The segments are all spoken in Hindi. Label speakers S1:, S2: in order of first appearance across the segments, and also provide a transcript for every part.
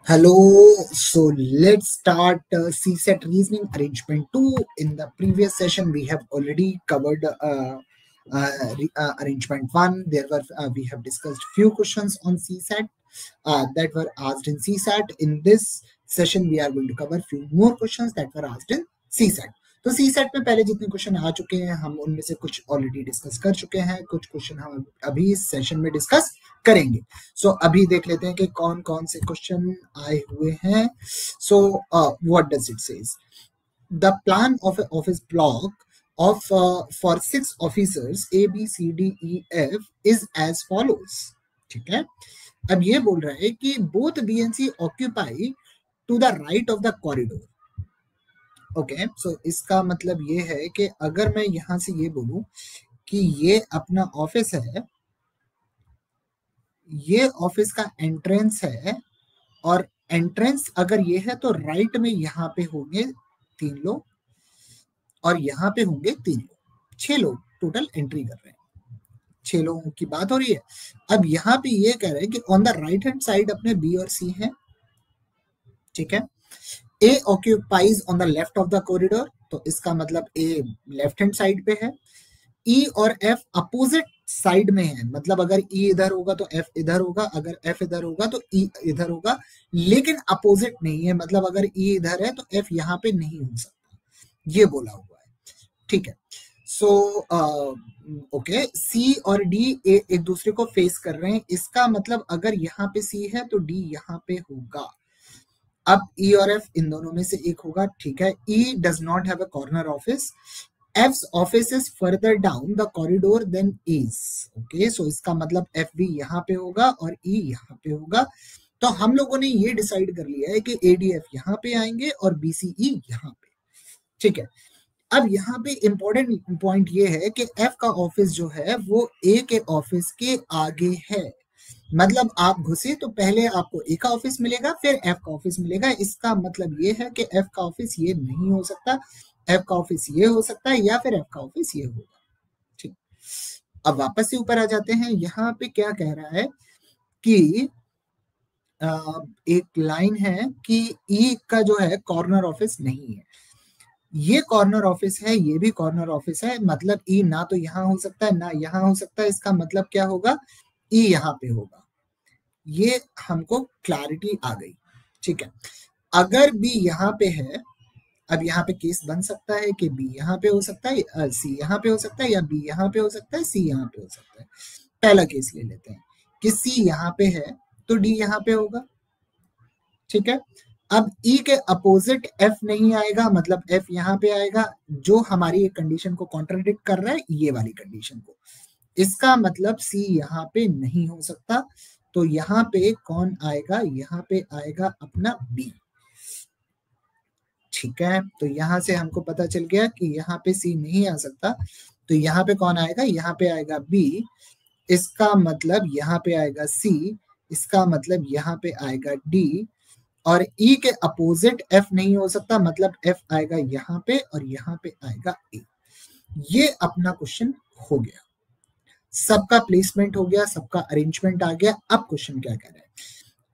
S1: Hello, so let's start CSET reasoning arrangement 2. In the previous session, we have already covered arrangement 1. We have discussed few questions on CSET that were asked in CSET. In this session, we are going to cover few more questions that were asked in CSET. तो CSET में पहले जितने क्वेश्चन आ चुके हैं हम उनमें से कुछ ऑलरेडी डिस्कस कर चुके हैं, कुछ क्वेश्चन हम अभी इस सेशन में डिस्कस करेंगे. सो अभी देख लेते हैं कि कौन कौन से क्वेश्चन आए हुए हैं. So what does it says? The plan of office block of for 6 officers A B C D E F is as follows. ठीक है, अब ये बोल रहा है कि both B and C occupy to the right of the corridor. Okay, so इसका मतलब ये है कि अगर मैं यहां से ये बोलूं कि ये अपना ऑफिस है, ये ऑफिस का एंट्रेंस है, और एंट्रेंस अगर ये है तो राइट में यहाँ पे होंगे 3 लोग और यहाँ पे होंगे 3 लोग, 6 लोग टोटल एंट्री कर रहे हैं. 6 लोगों की बात हो रही है. अब यहाँ पे ये कह रहे हैं कि on the right hand side अपने बी और सी है. ठीक है, A occupies on the left of the corridor, तो इसका मतलब ए लेफ्ट हैंड साइड पे है. ई और एफ अपोजिट साइड में है, मतलब अगर ई इधर होगा तो एफ इधर होगा, अगर एफ इधर होगा तो ई इधर होगा, लेकिन अपोजिट नहीं है, मतलब अगर ई इधर है तो एफ यहाँ पे नहीं हो सकता, ये बोला हुआ है. ठीक है, सो ओके, सी और डी एक दूसरे को फेस कर रहे हैं, इसका मतलब अगर यहाँ पे सी है तो डी यहाँ पे होगा. अब ई और एफ इन दोनों में से एक होगा. ठीक है, E does not have a corner office, F's office is further down the corridor than E's. Okay, so इसका मतलब F भी यहाँ पे होगा और E यहाँ पे होगा. तो हम लोगों ने ये डिसाइड कर लिया है कि ADF यहाँ पे आएंगे और BCE यहाँ पे. ठीक है, अब यहाँ पे इंपॉर्टेंट पॉइंट ये है कि F का ऑफिस जो है वो A के ऑफिस के आगे है. मतलब आप घुसे तो पहले आपको A का ऑफिस मिलेगा, फिर F का ऑफिस मिलेगा. इसका मतलब ये है कि F का ऑफिस ये नहीं हो सकता, F का ऑफिस ये हो सकता है, या फिर F का ऑफिस ये होगा. ठीक, अब वापस से ऊपर आ जाते हैं. यहाँ पे क्या कह रहा है कि एक लाइन है कि E का जो है कॉर्नर ऑफिस नहीं है. ये कॉर्नर ऑफिस है, ये भी कॉर्नर ऑफिस है, मतलब E ना तो यहाँ हो सकता है ना यहाँ हो सकता है. इसका मतलब क्या होगा, E यहाँ पे होगा. ये हमको क्लैरिटी आ गई. ठीक है, अगर B यहाँ पे है, अब यहाँ पे केस बन सकता है कि बी यहाँ पे हो सकता है, सी यहाँ पे हो सकता है, या बी यहाँ पे हो सकता है, सी यहाँ पे हो सकता है. पहला केस ले लेते हैं कि सी यहाँ पे है तो डी यहाँ पे होगा. ठीक है, अब ई के अपोजिट एफ नहीं आएगा, मतलब एफ यहाँ पे आएगा, जो हमारी एक कंडीशन को कॉन्ट्राडिक्ट कर रहा है, ये वाली कंडीशन को. इसका मतलब सी यहाँ पे नहीं हो सकता, तो यहाँ पे कौन आएगा, यहाँ पे आएगा अपना बी. ठीक है, तो यहां से हमको पता चल गया कि यहाँ पे सी नहीं आ सकता, तो यहाँ पे कौन आएगा, यहाँ पे आएगा बी. इसका मतलब यहाँ पे आएगा सी, इसका मतलब यहाँ पे आएगा डी, और ई के अपोजिट एफ नहीं हो सकता, मतलब एफ आएगा यहाँ पे और यहाँ पे आएगा ए. ये अपना क्वेश्चन हो गया, सबका प्लेसमेंट हो गया, सबका अरेंजमेंट आ गया. अब क्वेश्चन क्या कह रहा है,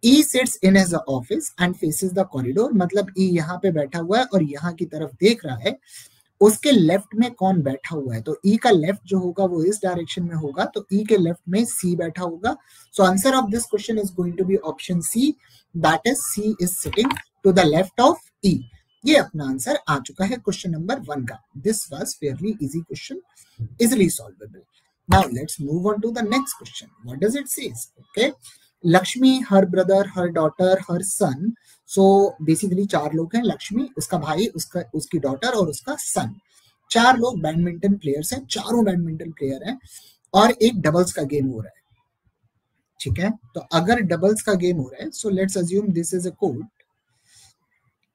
S1: E sits in his office and faces the corridor, मतलब E यहाँ पे बैठा हुआ है और यहाँ की तरफ देख रहा है. उसके लेफ्ट में कौन बैठा हुआ है, तो E का लेफ्ट जो होगा वो इस डायरेक्शन में होगा, तो E के लेफ्ट में C बैठा होगा. So answer of this question is going to be option C, that is C is sitting to the left of E. ये अपना आंसर आ चुका है क्वेश्चन नंबर 1 का. This was fairly easy question, easily solvable. Now let's move on to the next question. What does it says? Okay, Lakshmi, her brother, her daughter, her son. So basically 4 लोग हैं, लक्ष्मी, उसका भाई, उसकी डॉटर और उसका सन. 4 लोग बैडमिंटन प्लेयर्स हैं, चारों बैडमिंटन प्लेयर हैं, और एक डबल्स का गेम हो रहा है. ठीक है, तो अगर डबल्स का गेम हो रहा है, so let's assume this is a court.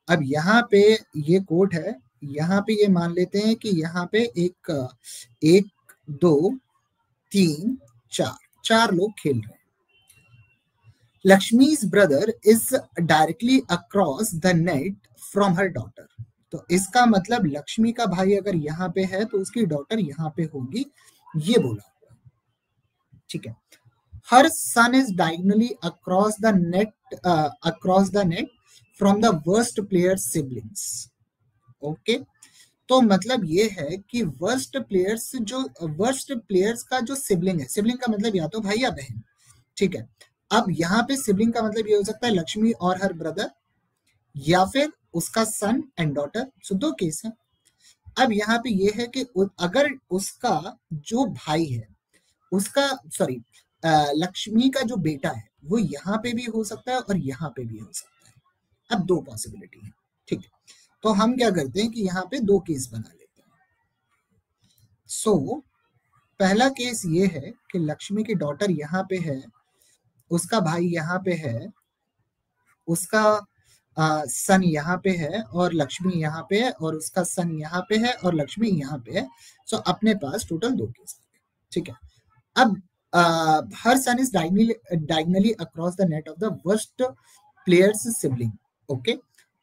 S1: अब यहाँ पे ये कोर्ट है, यहाँ पे ये मान लेते हैं कि यहाँ पे 1 2 3 4 लोग खेल रहे हैं. Lakshmi's brother is directly across the net from her daughter. तो इसका मतलब लक्ष्मी का भाई अगर यहाँ पे है तो उसकी डॉटर यहाँ पे होगी, ये बोला हुआ है. ठीक है, her son is diagonally across the net from the worst player's siblings. Okay, तो मतलब ये है कि वर्स्ट प्लेयर्स का जो सिबलिंग है, सिबलिंग का मतलब या तो भाई या बहन, ठीक है। अब यहाँ पे सिबलिंग का मतलब ये हो सकता है लक्ष्मी और हर ब्रदर, या फिर उसका सन एंड डॉटर। सो दो केस है। अब यहाँ पे ये है कि अगर उसका जो भाई है, उसका सॉरी लक्ष्मी का जो बेटा है वो यहाँ पे भी हो सकता है और यहाँ पे भी हो सकता है। अब दो पॉसिबिलिटी है, ठीक है। तो हम क्या करते हैं कि यहाँ पे दो केस बना लेते हैं। सो पहला केस ये है कि लक्ष्मी की डॉटर यहाँ पे है, उसका भाई यहाँ पे है, उसका सन यहाँ पे है और लक्ष्मी यहाँ पे है, और उसका सन यहाँ पे है और लक्ष्मी यहाँ पे है। सो अपने पास टोटल दो केस, ठीक है। अब हर son is diagonally across the net of the worst player's sibling. ओके,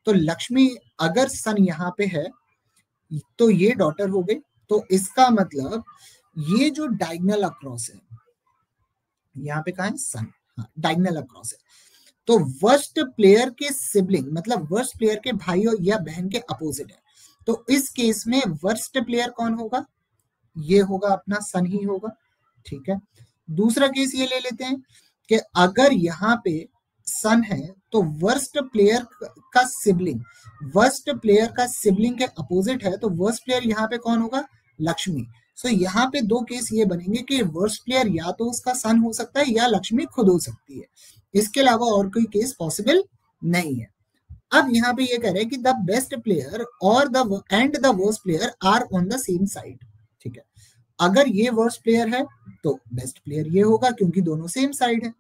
S1: तो लक्ष्मी अगर सन यहाँ पे है तो ये डॉटर हो गई। तो इसका मतलब ये जो डायगनल अक्रॉस है, यहाँ पे कहा है सन, हाँ डायगनल अक्रॉस है, तो वर्स्ट प्लेयर के सिबलिंग मतलब वर्स्ट प्लेयर के भाई और या बहन के अपोजिट है। तो इस केस में वर्स्ट प्लेयर कौन होगा? ये होगा अपना सन ही होगा, ठीक है। दूसरा केस ये ले लेते हैं कि अगर यहाँ पे सन है तो वर्स्ट प्लेयर का सिबलिंग के अपोजिट है, तो वर्स्ट प्लेयर यहाँ पे कौन होगा? लक्ष्मी। सो यहाँ पे दो केस ये बनेंगे कि वर्स्ट प्लेयर या तो उसका सन हो सकता है या लक्ष्मी खुद हो सकती है, इसके अलावा और कोई केस पॉसिबल नहीं है। अब यहाँ पे ये कह रहे हैं कि द बेस्ट प्लेयर और the worst player are on the same side, ठीक है। अगर ये वर्स्ट प्लेयर है तो बेस्ट प्लेयर ये होगा क्योंकि दोनों सेम साइड है,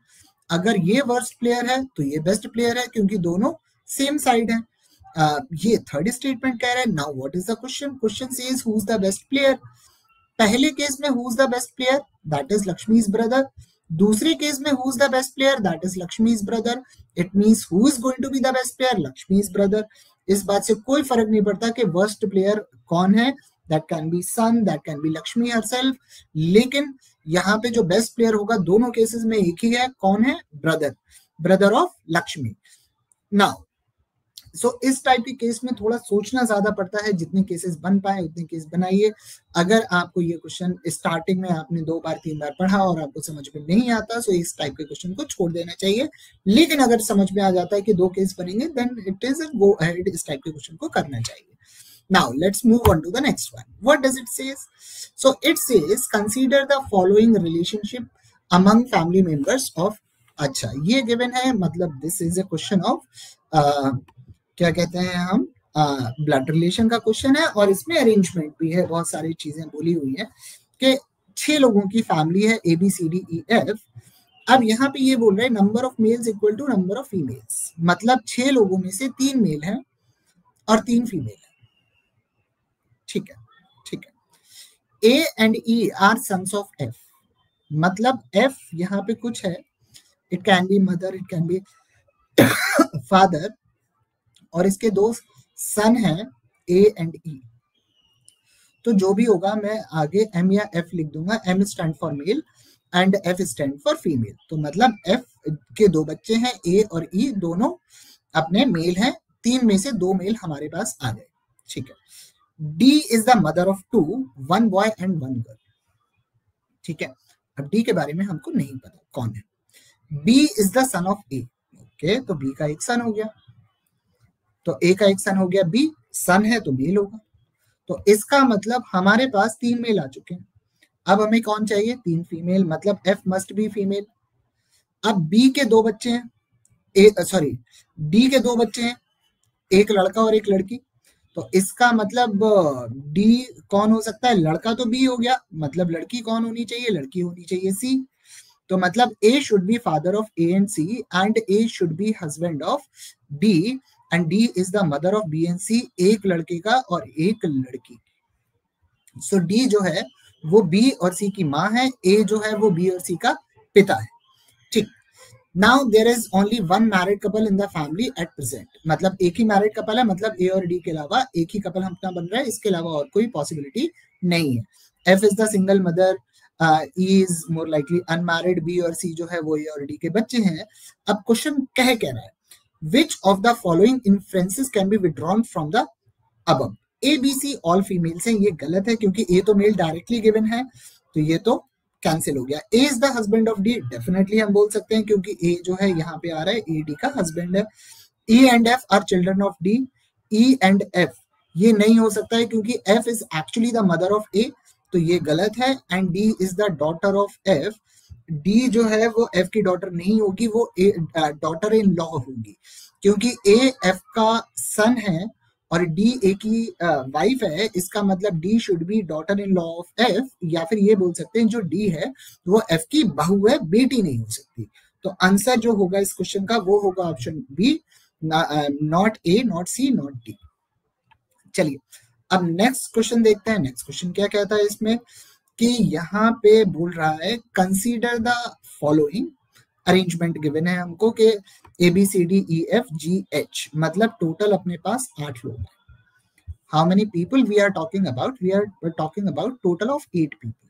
S1: अगर ये वर्स्ट प्लेयर है तो ये बेस्ट प्लेयर है क्योंकि दोनों सेम साइड है। ये थर्ड स्टेटमेंट कह रहा है now what is the question says who is the best player. पहले केस में who is the best player, that is Lakshmi's brother. दूसरे केस में who is the best player, that is Lakshmi's brother. It means who is going to be the best player, Lakshmi's brother. इस बात से कोई फर्क नहीं पड़ता कि वर्स्ट प्लेयर कौन है, that can be son, that can be Lakshmi herself, लेकिन यहाँ पे जो बेस्ट प्लेयर होगा दोनों केसेस में एक ही है, कौन है? Brother of Lakshmi. Now so इस टाइप के केस में थोड़ा सोचना ज्यादा पड़ता है, जितने केसेस बन पाए उतने केस बनाइए। अगर आपको ये क्वेश्चन स्टार्टिंग में आपने 2 बार 3 बार पढ़ा और आपको समझ में नहीं आता, सो इस टाइप के क्वेश्चन को छोड़ देना चाहिए। लेकिन अगर समझ में आ जाता है कि 2 केस बनेंगे, then it is go ahead, इस टाइप के क्वेश्चन को करना चाहिए। Now let's move on to the next one. What does it say? So it says consider the following relationship among family members of. अच्छा, ये given है, मतलब this is a question of क्या कहते हैं हम, ब्लड रिलेशन का क्वेश्चन है, और इसमें अरेंजमेंट भी है, बहुत सारी चीजें बोली हुई है कि 6 लोगों की फैमिली है, ABCDEF। अब यहाँ पे ये बोल रहे हैं number of males equal to number of females, मतलब 6 लोगों में से 3 मेल हैं और 3 फीमेल है, ठीक है, ठीक है। A and E are sons of F, मतलब F यहाँ पे कुछ है, it can be mother, it can be father, और इसके 2 सन हैं A एंड E। तो जो भी होगा मैं आगे M या F लिख दूंगा, M stand for male and F stand for female. तो मतलब F के 2 बच्चे हैं, A और E दोनों अपने मेल हैं, 3 में से 2 मेल हमारे पास आ गए, ठीक है। D is the mother of 2, 1 boy and 1 girl, ठीक है। अब D के बारे में हमको नहीं पता कौन है। B is the son of A, okay, तो B का एक सन हो गया, तो A का एक सन हो गया, B सन है तो मेल होगा। तो इसका मतलब हमारे पास 3 मेल आ चुके हैं। अब हमें कौन चाहिए? 3 फीमेल, मतलब F मस्ट बी फीमेल। अब B के 2 बच्चे हैं, D के 2 बच्चे हैं, एक लड़का और एक लड़की। तो इसका मतलब D कौन हो सकता है? लड़का तो B हो गया, मतलब लड़की कौन होनी चाहिए? लड़की होनी चाहिए C। तो मतलब A should be father of A and C and A should be husband of D and D is the mother of B and C, एक लड़के का और एक लड़की। सो D जो है वो B और C की माँ है, A जो है वो B और C का पिता है, ठीक। Now there is only one married couple in the family at present, मतलब एक ही मैरिड कपल है, मतलब A और D के अलावा एक ही कपल अपना बन रहा है, इसके अलावा और कोई पॉसिबिलिटी नहीं है। F is the single mother, E is more likely unmarried, B और C जो है वो A और D के बच्चे हैं। अब क्वेश्चन कह रहा है which of the following inferences can be withdrawn from the above? A, B, C all females हैं, ये गलत है क्योंकि A तो मेल डायरेक्टली गिवन है, तो ये तो कैंसिल हो गया। A is the husband of D, definitely हम बोल सकते हैं क्योंकि A जो है यहाँ पे आ रहा है A D का हस्बैंड है। E and F are children of D, E and F ये नहीं हो सकता है क्योंकि F is actually the mother of A, तो ये गलत है। And D is the daughter of F, D जो है वो F की डॉटर नहीं होगी, वो डॉटर इन लॉ होगी क्योंकि A F का सन है और D A की वाइफ है, इसका मतलब D should be daughter in law of F, या फिर ये बोल सकते हैं जो D है वो F की बहू है, बेटी नहीं हो सकती। तो आंसर जो होगा इस क्वेश्चन का वो होगा option B, not A, not C, not D. चलिए अब नेक्स्ट क्वेश्चन देखते हैं। नेक्स्ट क्वेश्चन क्या कहता है इसमें कि यहाँ पे बोल रहा है consider the following arrangement given है हमको कि A B C D E F G H, मतलब टोटल अपने पास 8 लोग हैं। How many people we are talking about? We are talking about total of 8 people.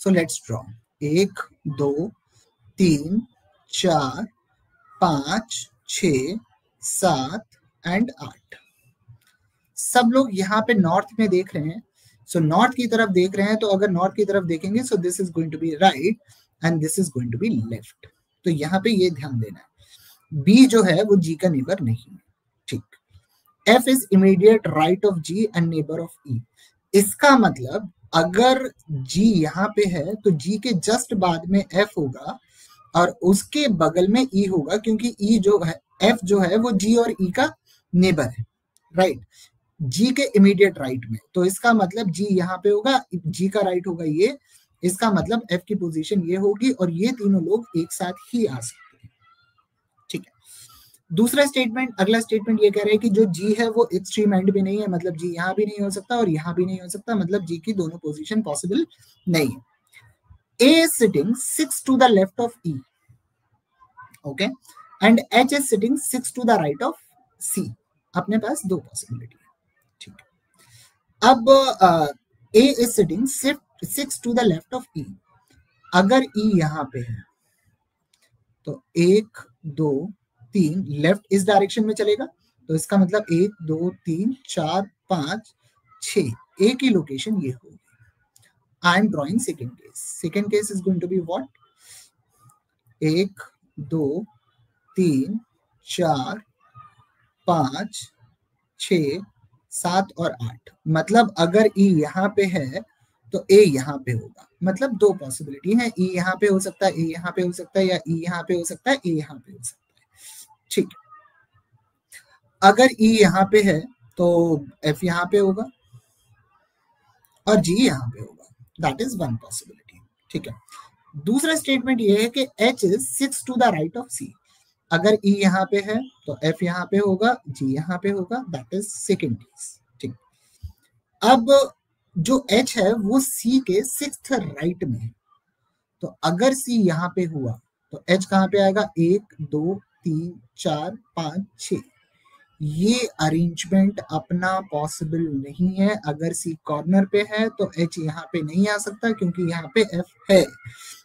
S1: So let's draw 1 2 3 4 5 6 7 and 8। सब लोग यहाँ पे नॉर्थ में देख रहे हैं, सो नॉर्थ की तरफ देख रहे हैं, तो अगर नॉर्थ की तरफ देखेंगे so this is going to be right and this is going to be left. तो यहाँ पे ये ध्यान देना है, बी जो है वो जी का नेबर नहीं है, ठीक। F is immediate right of G and neighbour of E, इसका मतलब अगर जी यहाँ पे है तो जी के जस्ट बाद में एफ होगा और उसके बगल में ई होगा क्योंकि ई जो है एफ जो है वो जी और ई का नेबर है, राइट, जी के इमीडिएट राइट में। तो इसका मतलब जी यहाँ पे होगा, जी का राइट होगा ये, इसका मतलब एफ की पोजीशन ये होगी और ये तीनों लोग एक साथ ही आ सकते हैं, ठीक है। दूसरा स्टेटमेंट, अगला स्टेटमेंट ये कह रहा है कि जो जी है वो एक्सट्रीम एंड पे नहीं है, मतलब जी यहाँ भी नहीं हो सकता और यहाँ भी नहीं हो सकता, मतलब जी की दोनों पोजीशन पॉसिबल नहीं है। A is sitting 6 to the left of E, okay, and H is sitting 6 to the right of C, अपने पास दो पॉसिबिलिटी है, ठीक है। अब A is sitting 6 to the left of E, अगर ई यहाँ पे है तो 1 2 3 लेफ्ट इस डायरेक्शन में चलेगा, तो इसका मतलब 1 2 3 4 5 6, ए की लोकेशन ये होगी। I am drawing second case, second case is going to be what, 1 2 3 4 5 6 7 और 8, मतलब अगर ई यहाँ पे है तो ए यहाँ पे होगा, मतलब दो पॉसिबिलिटी है, ई यहाँ पे हो सकता है, ए यहाँ पे हो सकता है, या ई यहाँ पे हो सकता है, ए यहाँ पे हो सकता है, ठीक। अगर ई यहाँ पे है तो एफ यहाँ पे होगा और जी यहाँ पे होगा, दैट इज वन पॉसिबिलिटी, ठीक है। दूसरा स्टेटमेंट ये है कि H is 6 to the right of C, अगर ई यहाँ पे है तो एफ यहाँ पे होगा, जी यहाँ पे होगा, दैट इज सेकेंड केस, ठीक। अब जो एच है वो सी के 6th राइट में है, तो अगर सी यहाँ पे हुआ तो एच कहाँ पे आएगा, 1 2 3 4 5 6, ये अरेंजमेंट अपना पॉसिबल नहीं है। अगर सी कॉर्नर पे है तो एच यहाँ पे नहीं आ सकता क्योंकि यहाँ पे एफ है।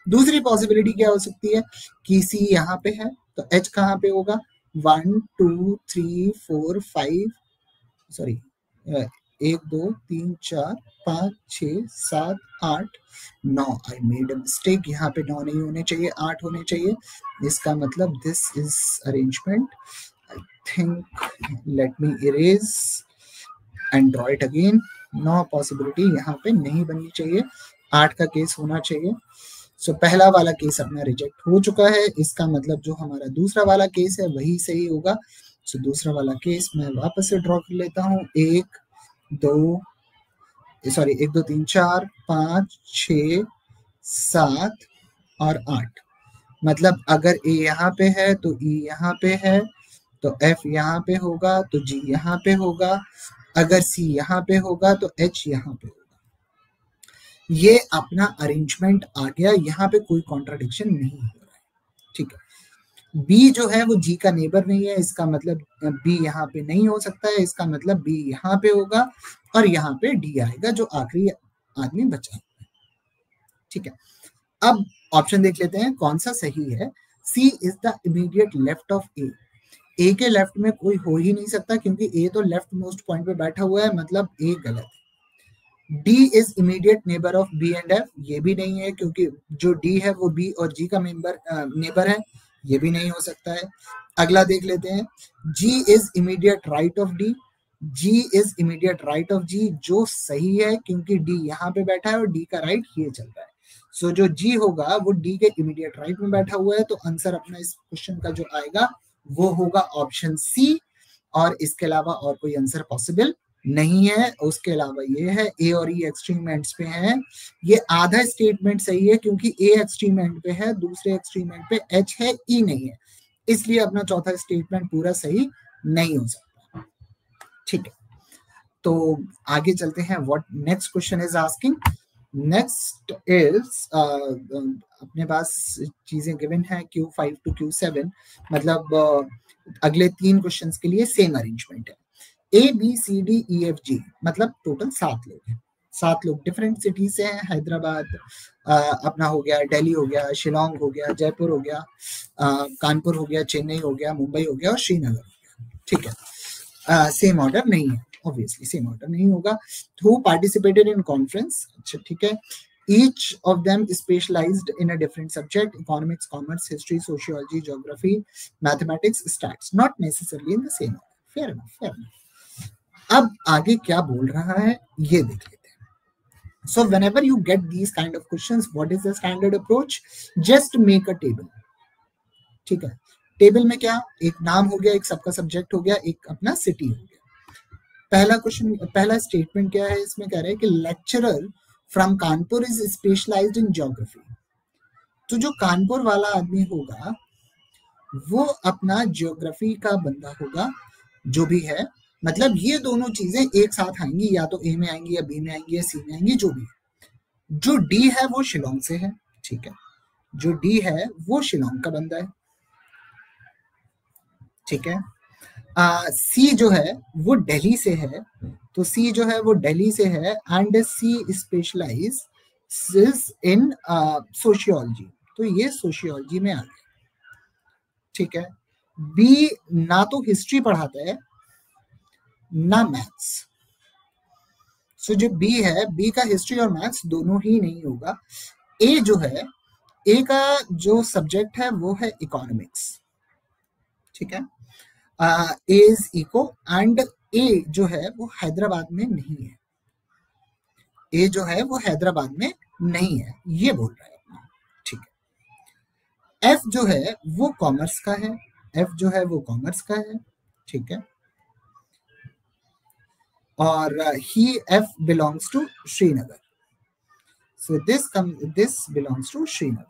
S1: दूसरी पॉसिबिलिटी क्या हो सकती है कि सी यहाँ पे है तो एच कहाँ पे होगा, 1 2 3 4 5 sorry 1 2 3 4 5 6 7 8 9, I made a mistake, यहाँ पे 9 नहीं होने चाहिए, 8 होने चाहिए, इसका मतलब this is arrangement, I think, let me erase and draw it again. 9 possibility यहाँ पे नहीं बननी चाहिए, 8 का केस होना चाहिए। सो पहला वाला केस अपना रिजेक्ट हो चुका है, इसका मतलब जो हमारा दूसरा वाला केस है वही सही होगा। सो दूसरा वाला केस मैं वापस से ड्रॉ कर लेता हूँ, 1 2 3 4 5 6 7 और 8, मतलब अगर ए यहाँ पे है तो ई यहाँ पे है, तो एफ यहाँ पे होगा, तो जी यहाँ पे होगा, अगर सी यहाँ पे होगा तो एच यहाँ पे होगा। ये अपना अरेंजमेंट आ गया, यहाँ पे कोई कॉन्ट्राडिक्शन नहीं हो रहा है, ठीक है। बी जो है वो जी का नेबर नहीं है, इसका मतलब बी यहाँ पे नहीं हो सकता है, इसका मतलब बी यहाँ पे होगा और यहाँ पे डी आएगा जो आखिरी आदमी बचा है। ठीक है, अब ऑप्शन देख लेते हैं कौन सा सही है। C is the immediate left of A. A के लेफ्ट में कोई हो ही नहीं सकता क्योंकि ए तो लेफ्ट मोस्ट पॉइंट पे बैठा हुआ है, मतलब ए गलत है। D is immediate neighbour of B and F, ये भी नहीं है क्योंकि जो डी है वो बी और जी का नेबर है, ये भी नहीं हो सकता है। अगला देख लेते हैं, G is immediate right of D. G is immediate right of G, जो सही है क्योंकि डी यहाँ पे बैठा है और डी का राइट ये चल रहा है। सो जो जी होगा वो डी के इमीडिएट राइट में बैठा हुआ है, तो आंसर अपना इस क्वेश्चन का जो आएगा वो होगा ऑप्शन सी, और इसके अलावा और कोई आंसर पॉसिबल नहीं है। उसके अलावा ये है ए और ई एक्सट्रीम एंड्स पे है, ये आधा स्टेटमेंट सही है क्योंकि ए एक्सट्रीम एंड पे है, दूसरे एक्सट्रीम एंड पे एच है, ई नहीं है, इसलिए अपना चौथा स्टेटमेंट पूरा सही नहीं हो सकता। ठीक है, तो आगे चलते हैं। What next question is asking, next is अपने पास चीजें गिवन है Q5 to Q7, मतलब अगले 3 क्वेश्चंस के लिए सेम अरेंजमेंट है। A B C D E F G, मतलब टोटल 7 लोग हैं, 7 लोग डिफरेंट सिटी से हैं। हैदराबाद अपना हो गया, दिल्ली हो गया, शिलोंग हो गया, जयपुर हो गया, कानपुर हो गया, चेन्नई हो गया, मुंबई हो गया और श्रीनगर हो गया। ठीक है, सेम ऑर्डर नहीं है, ऑब्वियसली सेम ऑर्डर नहीं होगा। Who participated in conference, अच्छा ठीक है। Each of them specialized in a different subject: economics, commerce, history, sociology, geography, mathematics, stats. Not necessarily in the same order. Fair enough, fair enough. अब आगे क्या बोल रहा है ये देख लेते हैं। So whenever you get these kind of questions, what is the standard approach? Just make a table. ठीक है, टेबल में क्या, एक नाम हो गया, एक सबका सब्जेक्ट हो गया, एक अपना सिटी हो गया। पहला क्वेश्चन, पहला स्टेटमेंट क्या है, इसमें कह रहे हैं कि lecturer from Kanpur is specialised in geography. तो जो कानपुर वाला आदमी होगा वो अपना ज्योग्राफी का बंदा होगा, जो भी है, मतलब ये दोनों चीजें एक साथ आएंगी, या तो ए में आएंगी या बी में आएंगी या सी में आएंगी, जो भी है। जो डी है वो शिलोंग से है, ठीक है, जो डी है वो शिलोंग का बंदा है, ठीक है। सी जो है वो दिल्ली से है, तो सी जो है वो दिल्ली से है, and C specialise in sociology, तो ये सोशियोलॉजी में आ गया, ठीक है। बी ना तो हिस्ट्री पढ़ाता है ना मैथ्स, सो जो बी है, बी का हिस्ट्री और मैथ्स दोनों ही नहीं होगा। ए जो है, ए का जो सब्जेक्ट है वो है इकोनॉमिक्स, ठीक है, इज इको, एंड ए जो है वो हैदराबाद में नहीं है, ए जो है वो हैदराबाद में नहीं है, ये बोल रहा है, ठीक है। एफ जो है वो कॉमर्स का है, एफ जो है वो कॉमर्स का है, ठीक है, और ही F belongs to Srinagar, so this belongs to Srinagar,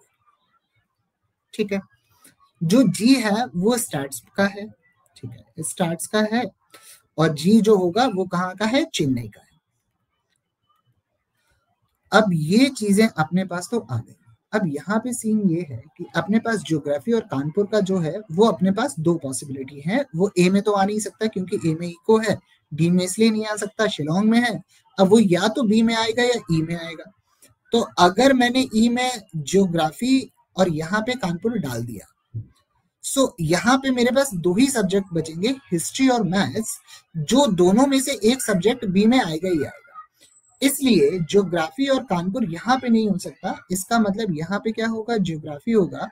S1: ठीक है। जो जी है वो स्टैट्स का है, ठीक है, स्टार्ट्स का है, और जी जो होगा वो कहाँ का है, चेन्नई का है। अब ये चीजें अपने पास तो आ गई। अब यहाँ पे सीन ये है कि अपने पास ज्योग्राफी और कानपुर का जो है वो अपने पास 2 पॉसिबिलिटी है। वो ए में तो आ नहीं सकता क्योंकि ए में इको है, डी में इसलिए नहीं आ सकता, शिलोंग में है। अब वो या तो बी में आएगा या ई में आएगा। तो अगर मैंने ई में ज्योग्राफी और यहाँ पे कानपुर डाल दिया, सो यहाँ पे मेरे पास 2 ही सब्जेक्ट बचेंगे, हिस्ट्री और मैथ्स, जो दोनों में से एक सब्जेक्ट बी में आएगा ही आएगा। इसलिए ज्योग्राफी और कानपुर यहाँ पे नहीं हो सकता। इसका मतलब यहाँ पे क्या होगा, ज्योग्राफी होगा,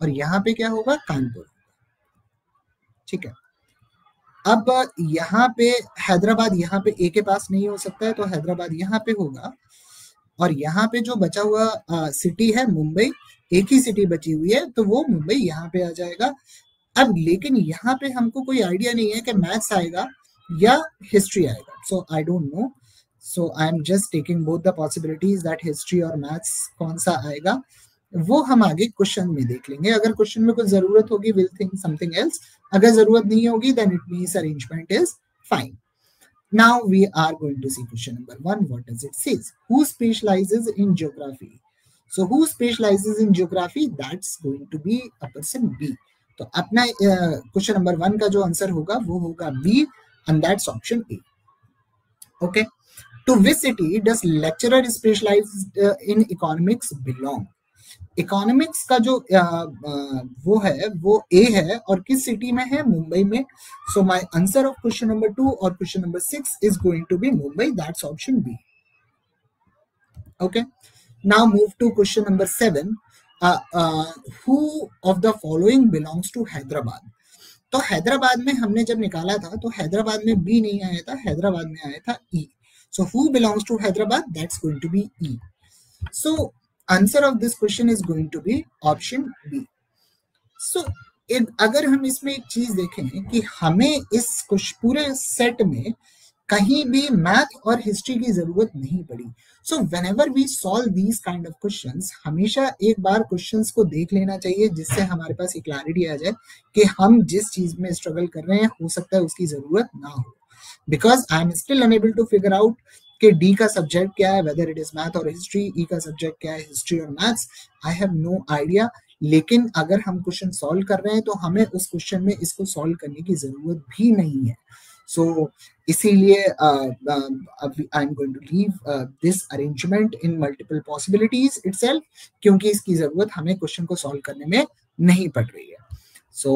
S1: और यहाँ पे क्या होगा, कानपुर, ठीक है। अब यहाँ पे हैदराबाद, यहाँ पे ए के पास नहीं हो सकता है, तो हैदराबाद यहाँ पे होगा, और यहाँ पे जो बचा हुआ सिटी है मुंबई, एक ही सिटी बची हुई है, तो वो मुंबई यहाँ पे आ जाएगा। अब लेकिन यहाँ पे हमको कोई आइडिया नहीं है कि मैथ्स आएगा या हिस्ट्री आएगा, so I don't know, so I am just taking both the possibilities that history और मैथ्स कौन सा आएगा वो हम आगे क्वेश्चन में देख लेंगे। अगर क्वेश्चन में कुछ जरूरत होगी विल थिंक समथिंग एल्स, अगर जरूरत नहीं होगी then it means arrangement is fine. Now we are going to see question number 1. What does it say? Who specializes in geography? So who specializes in geography? That's going to be a person B. तो अपना क्वेश्चन नंबर 1 का जो आंसर होगा वो होगा B, and that's option A. Okay. To which city does lecturer specialized in economics belong? Economics का जो वो है वो ए है और किस सिटी में है? मुंबई में. So my answer of question number 2 और question number 6 is going to be Mumbai. That's option B. Okay. Now move to question number 7. Who of the following belongs to Hyderabad? तो हैदराबाद में हमने जब निकाला था तो हैदराबाद में बी नहीं आया था, हैदराबाद में आया था E. So who belongs to Hyderabad? That's going to be E. So answer of this question is going to be option B. So अगर हम इसमें एक चीज देखें कि हमें इस पूरे सेट में कहीं भी मैथ और हिस्ट्री की जरूरत नहीं पड़ी. So whenever we solve these kind of questions, हमेशा एक बार क्वेश्चंस को देख लेना चाहिए जिससे हमारे पास एक क्लैरिटी आ जाए कि हम जिस चीज में स्ट्रगल कर रहे हैं हो सकता है उसकी जरूरत ना हो. Because I am still unable to figure out कि डी का सब्जेक्ट क्या है, वेदर इट इज मैथ और हिस्ट्री, ई का सब्जेक्ट क्या है, हिस्ट्री और maths. I have no idea. लेकिन अगर हम क्वेश्चन सॉल्व कर रहे हैं तो हमें उस क्वेश्चन में इसको सॉल्व करने की जरूरत भी नहीं है. सो इसीलिए I am going to leave this arrangement in multiple possibilities itself, क्योंकि इसकी जरूरत हमें क्वेश्चन को सॉल्व करने में नहीं पड़ रही है. सो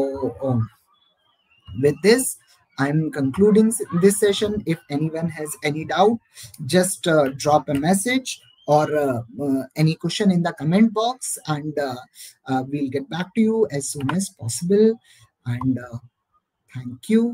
S1: with this I'm concluding this session. If anyone has any doubt, just drop a message or any question in the comment box, and we'll get back to you as soon as possible. And thank you.